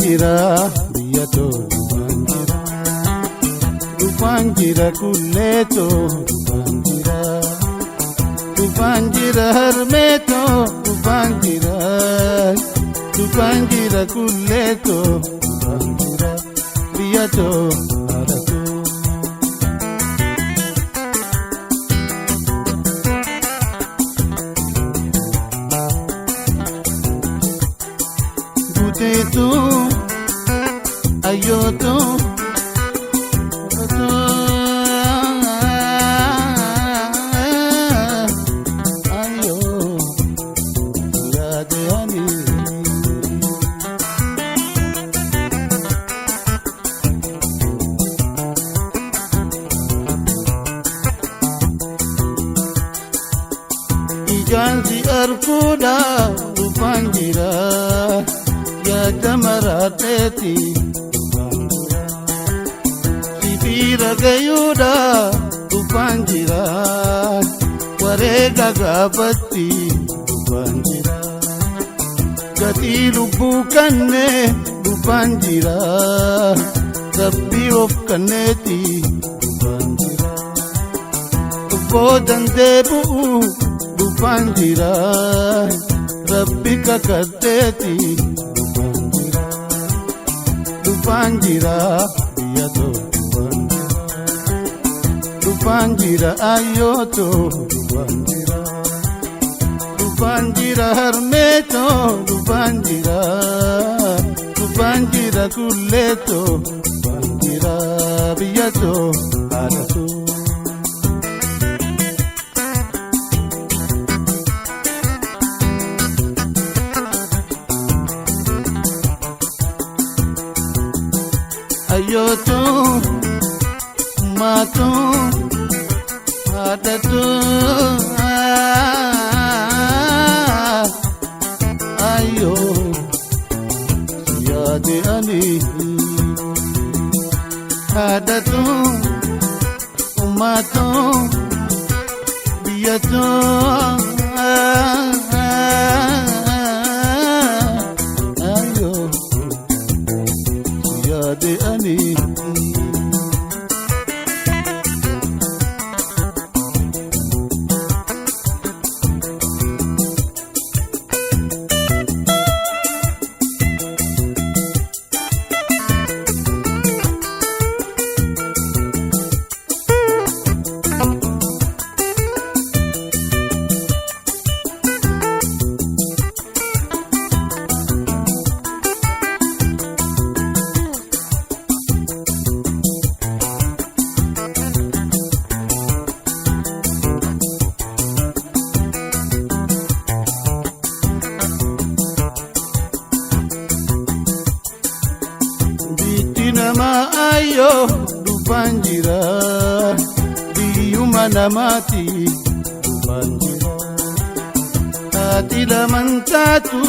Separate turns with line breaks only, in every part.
Jira biyato Dupanjira kulleto Dupanjira harmeto Dupanjira kulleto Dupanjira biyato aratu Gutetu ayoto ayo radeani ijanzi arkuda Dupanjira ya jamarateti Sibira gayuda Dupanjira warega gabatti Dupanjira gati lubbu kanne Dupanjira rabbi of kanneti Dupanjira ubbo dandeebu Dupanjira rabbi kakadeti Dupanjira biyato Dupanjira ayoto Dupanjira harmeto Dupanjira kulleto Dupanjira biyato aratu ayoto mato adatu ayo yade ani adatu mato biyato ayo yade ani ayo Dupanjira biyuma namati Dupanjira ati lamantatu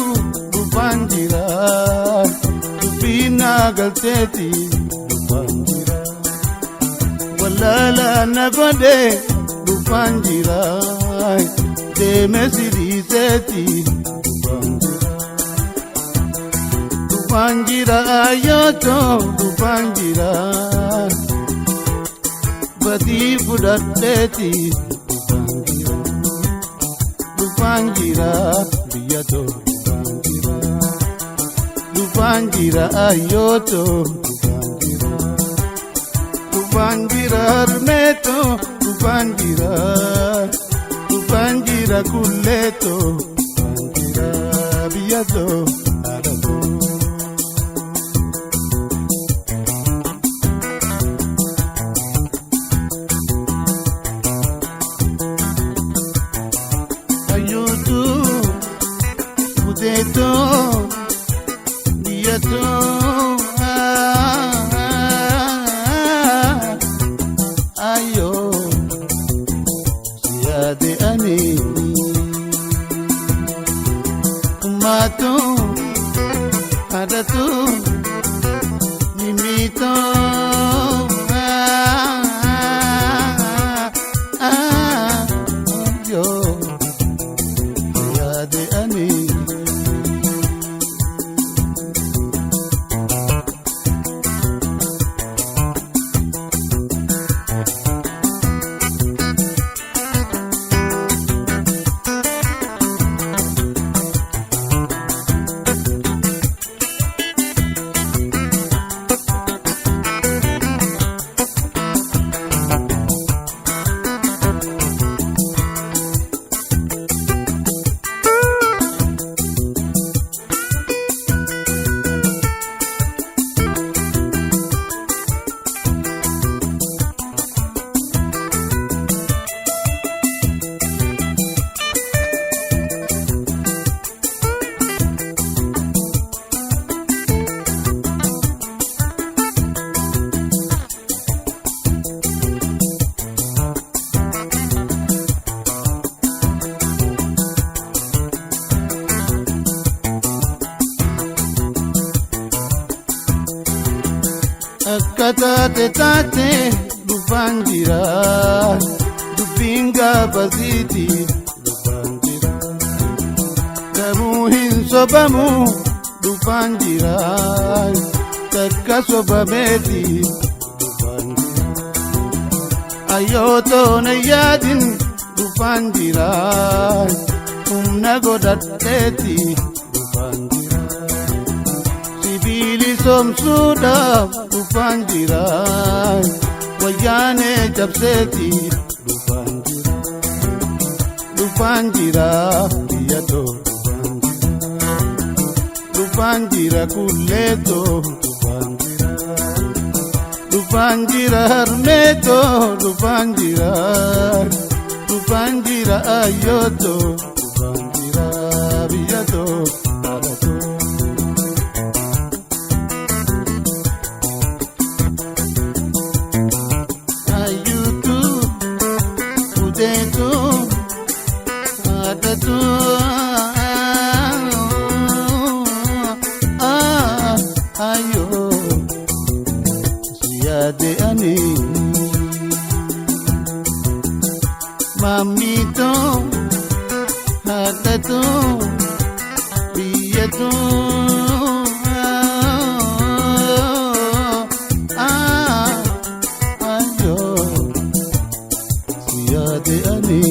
Dupanjira dubina galteti Dupanjira walala nagode Dupanjira demesiriseti Dupanjira ayoto Dupanjira bati budatleti Dupanjira biyato Dupanjira ayoto Dupanjira harmeto Dupanjira kulleto Dupanjira biyato aratu biyato ayo siyade ani adatu mimito yo yade ani Akkatate tate dhufaan jira dubbiin gaafasiiti dhufaan jira garuu hin sobamu dhufaan jira takka sobameeti dhufaan jira ayyootoo na yaadin dhufaan jira humna godhadheeti dhufaan jira sibiili somsuudhaaf dhufaan jira wayyaane jabseeti dhufaan jira biyyatoo dhufaan jira kulleetoo dhufaan jira harmeetoo dhufaan jira ayyootoo dhufaan jira biyyatoo dhaalatoo ayo siyade ani mamito hatato biyato ayo siyade ani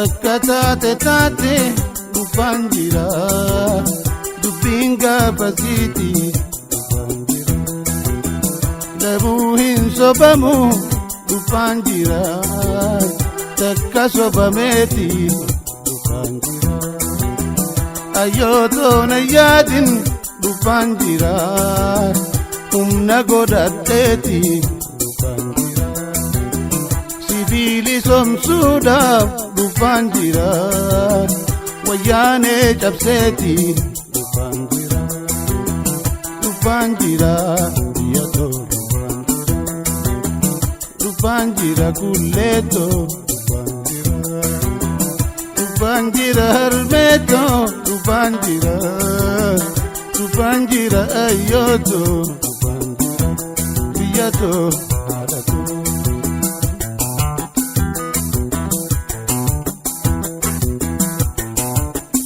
Akkatate tate dhufaan jira dubbiin gaafasiiti dhufaan jira dhabuu hin sobamu dhufaan jira takka sobameeti dhufaan jira ayyootoo na yaadin dhufaan jira humna godhadheeti dhufaan jira sibiili somsuudhaaf dhufaan jira wayyaane cabseeti dhufaan jira biyyatoo dhufaan jira kulleetoo dhufaan jira harmeetoo dhufaan jira ayyootoo dhufaan jira biyyatoo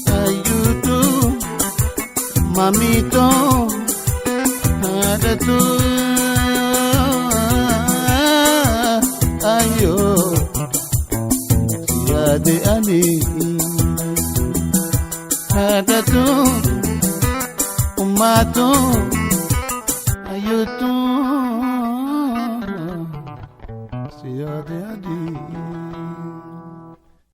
haadhatoo mamito adatu haadhatu ummaatu ayyuutu siyaade adii.